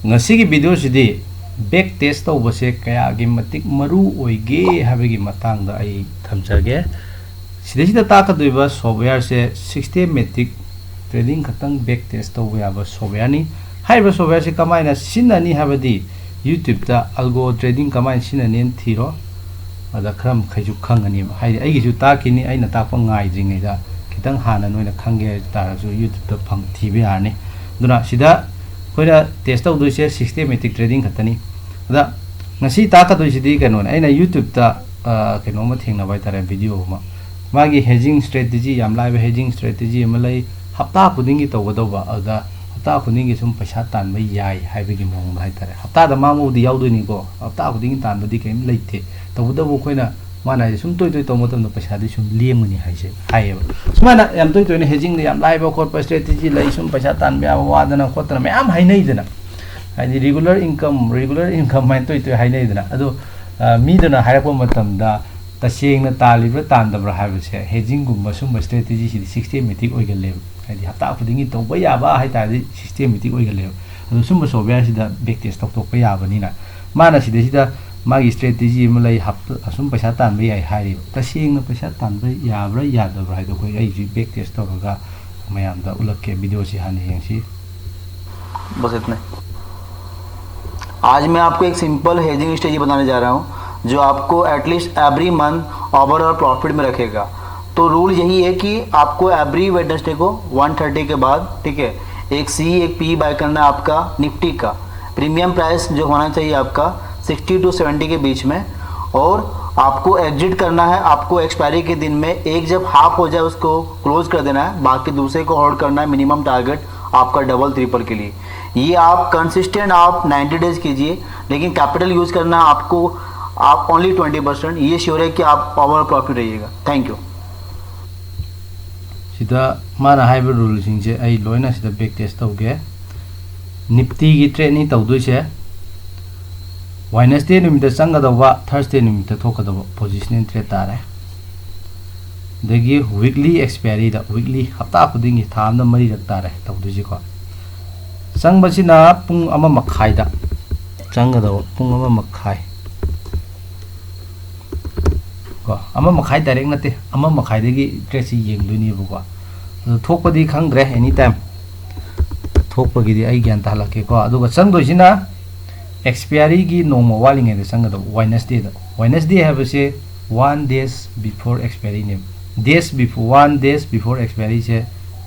ngasi video sidi back test tawbase kaya gi matik maru oige habegi matang da ai thamjage sida takadoi software se systematic trading khatang back test tawba yaba software ni haiba software se kamaina sinani habadi YouTube ta algo trading kamain sinani thiro ada khram khaju khangani hai ai gi ju takini aina takpa ngai dringai da kitang hana noina khange ta ju YouTube ta phang thibe ani duna sida koina test tawdoi se systematic trading khatani ada ngasi takadoi sidi kanon aina YouTube ta keno ma thengna bai tare video ma magi hedging strategy yam live hedging strategy malai hafta khudingi tawdoba ada hafta khudingi sum paisa tan bai yai haibegi mong hai tare hafta da mamu di yaudoi ko hafta khudingi tan badi kem leite tawdobu khoina mana sum toy toy tomotam paisa di sum liemuni haise haye sumana yam toy toy ne hedging yam live ko strategy lai sum paisa tan ba wadana khotana mayam hainai dana hai regular income mai toy toy hainai dana ado mi dana hairako matam da taseng na talibra tandabra habse hedging gumba sum strategy si systematic oigale hai hafta khudingi tawba yaba hai ta systematic oigale ado sum software sida back test tok pa yaba ni na mana sida magi strategy malai hafta asum paisa tan ba yai hai taseng na paisa tan ba yabra yadabra hai ko ai ji back test toga mayam da ulakke video si hani yengsi बस इतना। आज मैं आपको एक simple hedging strategy बताने जा रहा हूँ जो आपको at least every month overall profit में रखेगा। तो रूल यही है कि आपको एवरी वेडनेसडे को 1:30 के बाद, ठीक है, एक सी एक पी बाय करना है आपका निफ्टी का। प्रीमियम प्राइस जो होना चाहिए आपका 60 to 70 के बीच में, और आपको एग्जिट करना है। आपको एक्सपायरी के दिन में एक जब हाफ हो जाए उसको क्लोज कर देना है, बाकी दूसरे को होल्ड करना है मिनिमम टारगेट आपका डबल ट्रिपल के लिए। ये आप कंसिस्टेंट आप 90 डेज कीजिए, लेकिन कैपिटल यूज़ करना आपको आप ओनली 20%। ये श्योर है कि आप ओवर प्रॉफिट रहिएगा। Thank you. सिदा माना हाइबर रूल सिंजे आई लोइना सिदा बैक टेस्ट तौगे निफ्टी की ट्रेड नि तौदोइ से वेडनेसडे निमित संगदवा थर्सडे निमित थोकदवा पोजिशनल ट्रेड तारे दगी वीकली एक्सपायरी दा वीकली हफ्ता खुदिंगी थाम दा मरी रख तारे तौदोइ को संग बसिना पुंग अमा मखाई दा संगदवा पुंग अमा मखाई को अमा मखाई डायरेक्ट नते अमा मखाई दगी ट्रेड सी येंगदोनि बको थोकपदी खंग्रे एनी टाइम थोकपगिदी आई ज्ञान तालके को अदुगा संगदोइसिना एक्सपायरी की नोमा वालिंगे दे संगदवा वेडनेसडे हैबसे 1 days before expiry ने days before 1 days before expiry से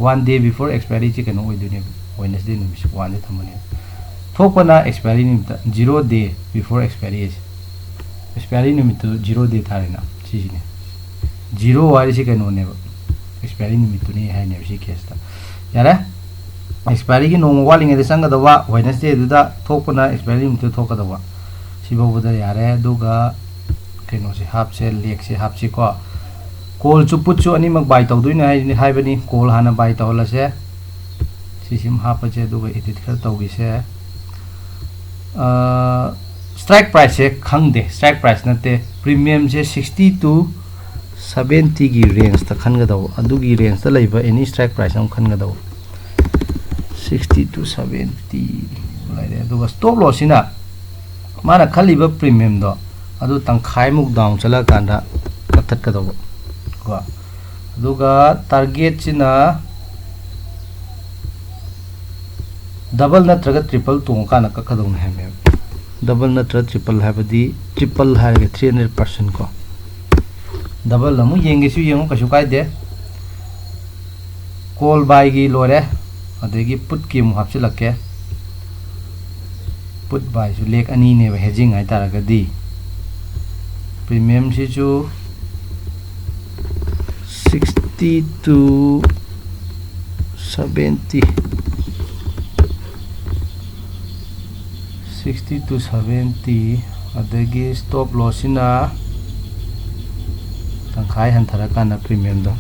1 day before expiry से कनो ओइदुने वेडनेसडे निमिस 1 दे थमने थोकपना एक्सपायरी निमित 0 day before expiry एक्सपायरी निमित 0 day थारेना सिसिने 0 वाली से कनो ने एक्सपायरी निमित ने है ने सी केस ता यारे एक्सपायरी की नोमा वालिंगे दे संगदवा वेडनेसडे दुदा थोकपना एक्सपायरी निमित थोकदवा सिबोबदा यारे दुगा कनो से हाफ से लेग से हाफ से को कॉल चु पुट चु अनि मक बाय तौदुइने हाइबनी कॉल हाना बाय तौलसे सिसिम हाफ से दुगा एडिट कर तौगी से स्ट्राइक प्राइस से खंगदे स्ट्राइक प्राइस नते प्रीमियम से 60 to 70 की रेंज त खनगदव अदुगी रेंज त लैबा एनी स्ट्राइक प्राइस हम खनगदव 60 to 70 लाइदे दुगा स्टॉप लॉस सिना माना खलिबा प्रीमियम दो अदु तंखाय मुक डाउन चला कांदा कथत कदव को अदुगा टारगेट सिना डबल नत्रगा ट्रिपल तो काना कखदौ ने हमें डबल नत्र ट्रिपल हाबदी ट्रिपल हारगे 300% को डबल लमु येंगेसु येंगो कसु कायदे कॉल बाय गी लोरे अदेगी पुट की मु हापसिलके पुट बाय सु लेक अनि ने हेजिंग आइ तारगदी प्रीमियम से जो 60 to 70 60 to 70 अदगी स्टॉप लॉस सिना तंखाय हंथरा काना प्रीमियम दो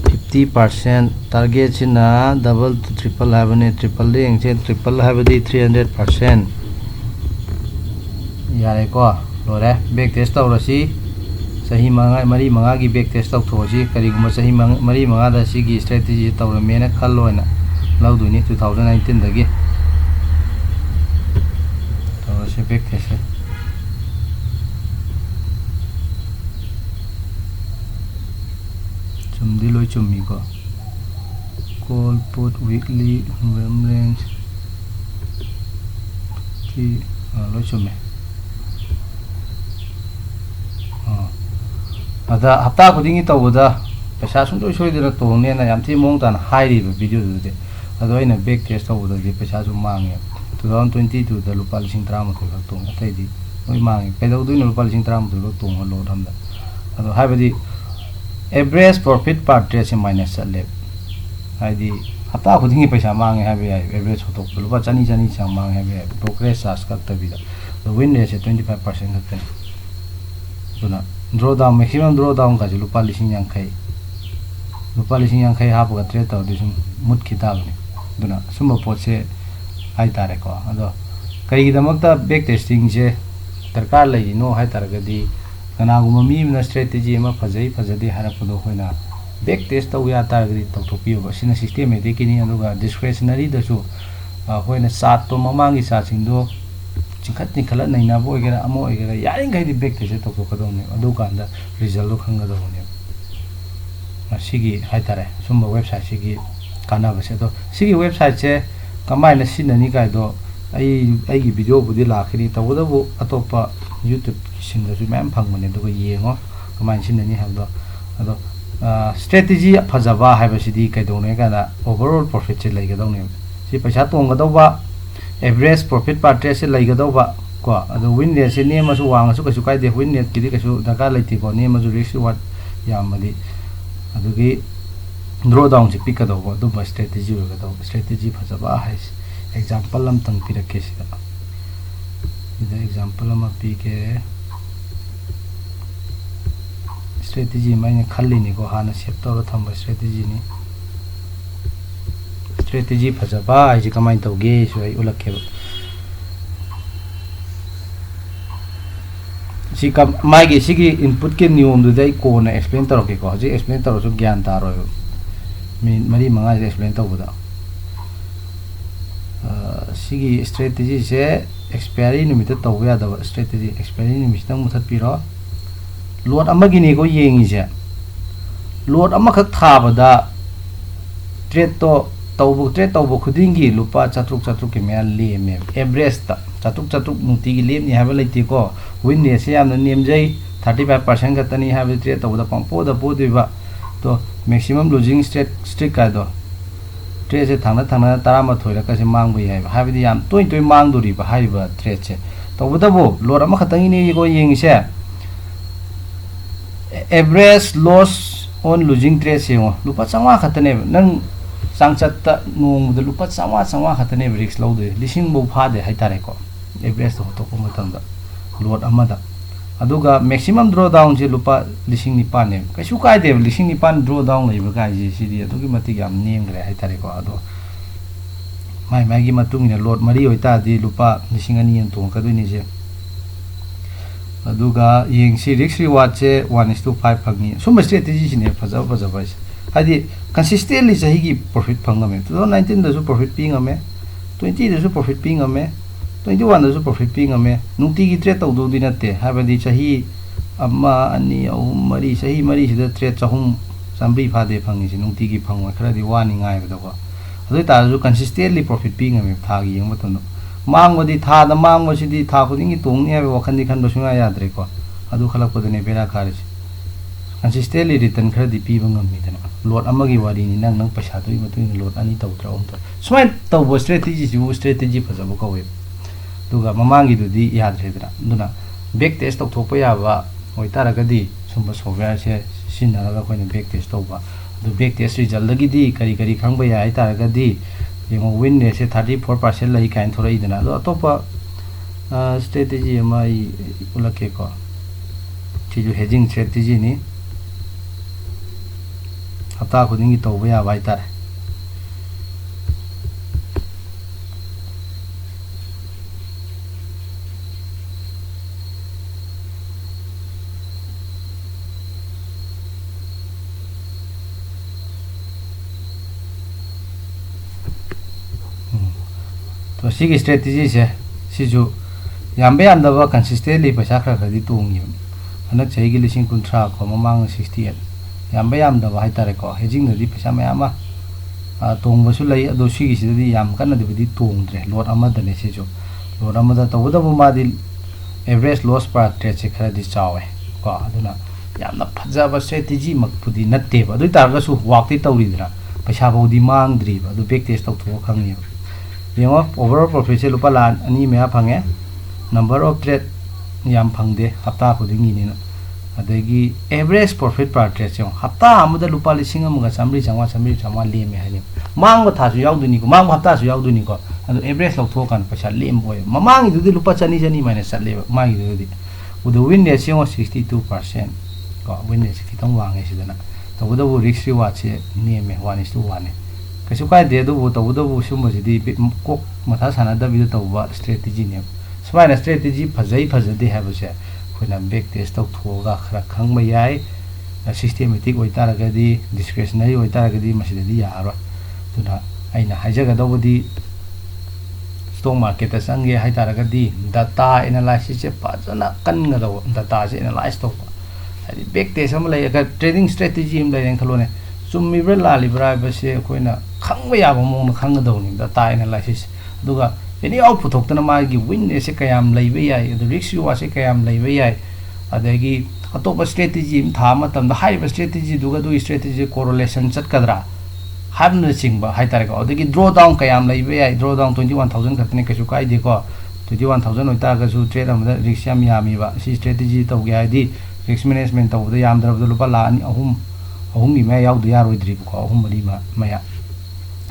50% टारगेट सिना डबल टू ट्रिपल हाबने ट्रिपल लेंग से ट्रिपल हाबदी 300% यारे को लोरे बैक टेस्ट तौरसी सही मरी मंगा की बैक टेस्ट तौथोसी करिगुम सही मरी मंगा दसी की स्ट्रेटजी तौरमेना खल्लोना लौदुनी 2019 दगी से बैक टेस्ट है चुमदी लोई चुमी को कॉल पुट वीकली रेंज की लोई चुमे अदा हप्ता खुदिंगी तौबदा पैसा सुंदोई सोइदना तोंगनेना याम थी मोंग तान हाइरिबा वीडियो दुदे अदो अइना बैक टेस्ट तौबदगी पैसा सु मांगे 2022 दा लुपा 13 खक तोंग अतैदी ओइ मांगे कैदौदुइन लुपा 13 खक तोंग लोड हमदा अदो हाइबदी एवरेज प्रॉफिट पर ट्रेड से माइनस चले हाइदी हप्ता खुदिंगी पैसा मांगे हाइबे एवरेज होतो लुपा चनी चांग मांगे हाइबे ब्रोकरेज चार्ज कक्तबिदा विन रेट से 25% खक्तने दुना draw down maximum draw down का लुपा 50 लुपा 50 हापगा ट्रेड तौदी सुम मुट खिताबने दुना सुम पोट से हाई तारेको अदो कईगिदमकता बैक टेस्टिंग से दरकार लेनो हाई तारगदी कनागुम मी स्ट्रेटेजी अमा फजई फजदे हारपदो होइना बैक टेस्ट तौ या तारगदी तौथोपियो सिना सिस्टेमेटिक किनी अदुगा डिस्क्रिशनरी दसु होइना सात तो ममांगी सासिंदो चिखत निखलत नैना बो गेरा अमो गेरा यारिंगैदि बैक टेस्ट तौथोकदोने अदु कांदा रिजल्ट दो खंगदोने सिगी हाई तारे सुम वेबसाइट सिगी कानाबसे तो सिगी वेबसाइट से कमायना सिननी कायदो आई वीडियो बुदी लाखिनी तबदबो अतोपा YouTube सिंदसु मैम फंगमने दुगो येंगो कमाय सिननी हाबदो अदो स्ट्रेटेजी फजबा हाइबसिदी कैदोने काना ओवरऑल प्रॉफिट से लेगदोने सि पैसा तोंगदोबा एवरेज प्रॉफिट पर ट्रेड से लेगदोबा को अदो विन रेट से नेमसु वांगसु कछु कायदे विन रेट किदि कछु दरकार लेति को नेमसु रिस्क रिवार्ड यामदि अदुगी ड्रॉ डाउन से पिकदोबा दुबा स्ट्रेटेजी होगदो स्ट्रेटेजी फजबा है एग्जांपल हम तंग पिरके सिदा इधर एग्जांपल हम पीके स्ट्रेटेजी मैंने खल्लिनी को हाना सेव तौर थंब स्ट्रेटेजी नि स्ट्रेटेजी फजबा है कमाइन तौगे सो आई उलखे सी कम माइगे सिगी इनपुट के नियम दुदai कोना एक्सप्लेन तौरके को हजे एक्सप्लेन तौरसु ज्ञान तारो मिन मरी मंगा एक्सप्लेन तौबदा सिगी स्ट्रेटेजी से एक्सपायरी निमित तौबा यादब स्ट्रेटेजी एक्सपायरी निमित तंग मुथत पिरो लोड अमगिनी को येंगी से लोड अमखक थाबदा ट्रेड तो तौबो खुदिंगी लुपा चात्रुक के मेल लेमे एवरेज ता चात्रुक नुती की लेमनी हाबे लेति को विन रेट से यामन नेमजै 35% गतनी हाबे ट्रेड तौबदा पंपोदा पोदिबा तो मैक्सिमम लूजिंग स्ट्रिक कादो ट्रेड से थांना 13 रकसे मांग है हाबदी याम तोय मांगदोरिबा हाइबा ट्रेड से तौबदबो लोड अमा खतंगिनी को येंगी से average loss on losing trade से लुपा 500 खतने नंग सांगचत नोंगद लुपा 500 खतने रिस्क लौदे लिसिंग बो फादे हाइतारे को एवरेज तो तो मतंदा लोड अमादा अदुगा मैक्सिमम ड्रॉ डाउन से लुपा 9,000 ने कैसु कायदे 9,000 ड्रॉ डाउन लेबा गाइजे सिदी अदुगी मति याम नेमग्रे हाइतारे को अदो मागी मतुंग ने लोड मरी होइता दि लुपा 2,000 तो कदुनी से अदुगा येंगसी रिस्क रिवार्ड से 1:5 फंगी सुम स्ट्रेटेजी सिने फजबा हादि कंसिस्टेंटली सही की प्रॉफिट फंगमे 2019 दसु प्रॉफिट पिंगमे 20 दसु प्रॉफिट पिंगमे 21 दसु प्रॉफिट पिंगमे नुती की ट्रेड तौदो दि नते हाबदि सही अम्मा अनि अहुम मरी सही मरी सिदा ट्रेड चहुम चामब्री फादे फंगी से नुती की फंगवा खरादि वानी गाय बदवा अदु ताजु कंसिस्टेंटली प्रॉफिट पिंगमे थागी यंग मतनो मांगबदि थादा मांगबसिदि था खुदिंगी तोंगनि हाबे वखनदि खन बसुङा याद्रे को अदु खलकपदने बेरा खारिस कंसिस्टेंटली रिटर्न खरदि पीबा ngamiदना लोड अमगी वारीनी नंग पैसा तुई मतुई लोड अनि तौत्रा उमता सुमाय तौबो स्ट्रेटेजी फजबो कवे दुगा ममांगी दुदी याद्रेदना दुना बैक टेस्ट तौथोपा याबा होइतारगदी सुम सॉफ्टवेयर से सिननागा कोइन बैक टेस्ट तौबा दु बैक टेस्ट रिजल्ट दगिदी करी खंगबा याय तारगदी येमो विन रेट से 34% लई काइन थोरइदना दो अतोपा स्ट्रेटेजी माई उलके को चिजु हेजिंग स्ट्रेटेजी नि हफ्ता खुदिंगी तौबा याबा हाइतारे तो सी स्ट्रेटेजी से सिजु ꯌꯥꯝꯕ ꯌꯥꯝꯗꯕ ꯀꯟꯁꯤꯁꯇꯦꯟꯂꯤ ꯄꯩꯁꯥ ꯈꯔ ꯈꯔꯗꯤ ꯇꯣꯡꯉꯤꯕꯅꯤ ꯍꯟꯗꯛ ꯆꯍꯤꯒꯤ 30,000 ꯀꯣ ꯃꯃꯥꯡꯗ 68 ꯌꯥꯝꯕ ꯌꯥꯝꯗꯕ ꯍꯥꯏꯇꯥꯔꯦꯀꯣ ꯍꯦꯖꯤꯡꯗꯗꯤ ꯄꯩꯁా ꯃꯌꯥꯝ ꯑꯃ ꯇꯣꯡꯕꯁꯨ ꯂꯩ ꯑꯗꯣ ꯁꯤꯒꯤꯁꯤꯗꯗꯤ ꯌꯥꯝ ꯀꯟꯅꯗꯕꯨꯗꯤ ꯇꯣꯡꯗ꯭ꯔꯦ ꯂꯣꯠ ꯑꯃꯗꯅꯦ ꯁꯤꯁꯨ ꯂꯣꯠ ꯑꯃꯗ ꯇꯧꯕꯗꯕꯨ ꯃꯥꯗꯤ average loss per trade se khara di chawe ko aduna yamna phajaba strategy makpudi natte ba adui targa su work ti tawridra paisa bodi mangdri ba adu back test taw tho khangni yengo overall profit se lupa lan ani me phange number of trade yam phangde hafta khudingi ni na adagi average profit per trade se hafta amada lupa lising amga samri changwa le me hani mang ba tha su yauduni ko mang hafta su yauduni ko adu average law tho kan paisa lem boy mamang idu lupa chani minus chatle ma idu di udu win rate se 62% ko win rate ki tong wange sidana to udu risk reward se ne me 1:1 ne kasu kai de du to udu sumba sidi ko matha sana da bi to ba strategy ne smaina strategy phajade ha ba se khoina back test to thoga khara khangba yai systematic oi taragadi discretionary oi taragadi masidadi yaro tuna aina hajaga dawdi stock market ta sange hai taragadi data analysis se pajana kanga daw data se analyze to hadi back test am lai ka trading strategy im lai khalo ne summi bra la libra ba se khoina khangba ya ba mo khanga daw ni data analysis duga any output thokna ma gi win se kayam leiba yai adu risk reward se kayam leiba yai adagi atopa strategy im tha matam da high strategy duga du strategy correlation chat kadra habna chingba hai tare ko adagi drawdown kayam leiba yai drawdown 21,000 khatne kasu kai de ko 21,000 oita ga su trade am da risk yam yami ba si strategy to ge ai di risk management to da yam drab da lupa la ani ahum mi ma yaw du yaroi dri ko ahum mari ma maya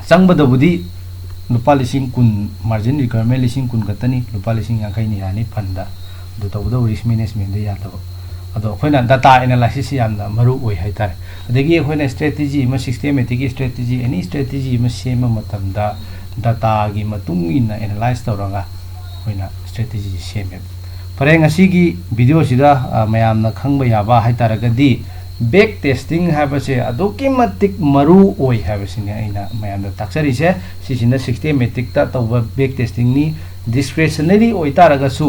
sang ba da budi lupa lising kun margin requirement lising kun katani lupa lising yang kai ni yani phanda do to do risk management de ya to ado khoina data analysis yamna maru oi hai tar adagi khoina strategy ma systematic strategy any strategy ma sema matamda data gi matung in analyze tawranga khoina strategy seme pareng asigi video sida mayamna khangba yaba hai taragadi back testing have se adoki matik maru oi have sine aina mayam da taksari se sisina systematic ta tawa back testing ni discretionary oi taraga su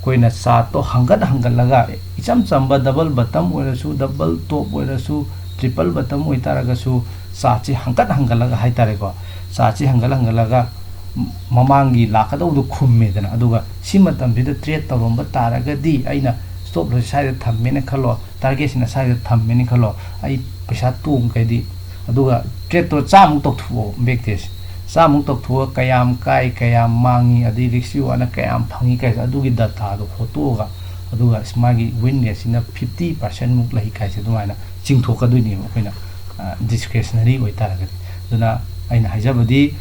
koina sa to hangat laga icham chamba double bottom oi su double top oi su triple bottom oi taraga su sa chi hangat laga hai tare ko sa chi hangat laga mamangi lakadaw du khumme dana aduga simatam bida trade tawromba taraga di aina stop loss side thammene khalo target sina side thammene khalo ai paisa tung kai di aduga trade to chamuk tok thu back test chamuk tok thu kayam kai kayam mangi adi risk wana kayam phangi kai adugi data do photo ga aduga smagi win rate sina 50% muk lahi kai se dumaina chingthok adui ni koina discretionary oi taraga duna aina hajabadi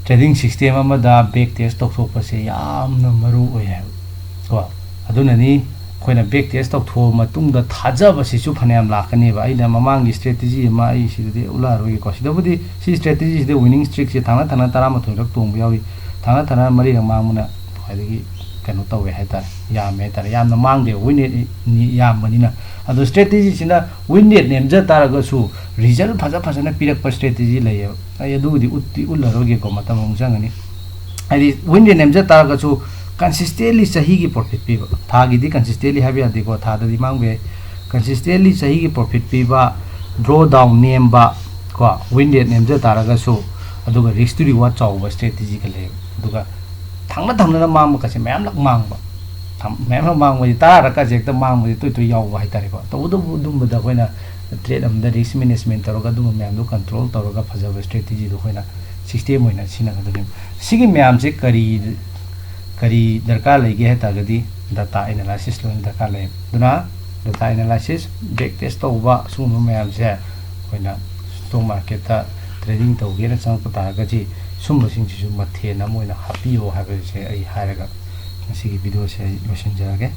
trading system amada back test tok thok pase yamna maru oi ha ko adunani khoina back test tok tho matungda thajaba sisu phanayam lakani ba aina mamangi strategy ma ai sidde ula roi ko sidabudi si strategy de winning streak se thana tarama thorak tong yawi thana mari mangmuna adigi kanu tawe haita yame tar yamna mangde win ni yammanina adu strategy sina win rate nemja taraga su result phaja na pirak pa strategy lay ai adudi utti ullaroge ko matam mungchangani ai win rate nemja taraga su consistently sahi ki profit piba thagi di consistently habi adi ko thada di mangbe consistently sahi ki profit piba drawdown nemba ko win rate nemja taraga su aduga risk to reward chawba strategy ka le aduga thangna mangba ka se mayam lak mangba mayam mangba di tara ka jek ta mangba di to yaw hai tare ko to udu dum da koina trade am da risk management taraga dum mayam do control taraga phajaba strategy do koina system hoina sina ka dum sigi mayam se kari darkar lege hai tagadi data analysis lo darkar le duna data analysis back test to ba sunu mayam se koina stock market ta trading to ge na chang pata ga ji sumba sing ji mathe na moina happy ho ha ga se ai ha ra ga sigi video se losin jage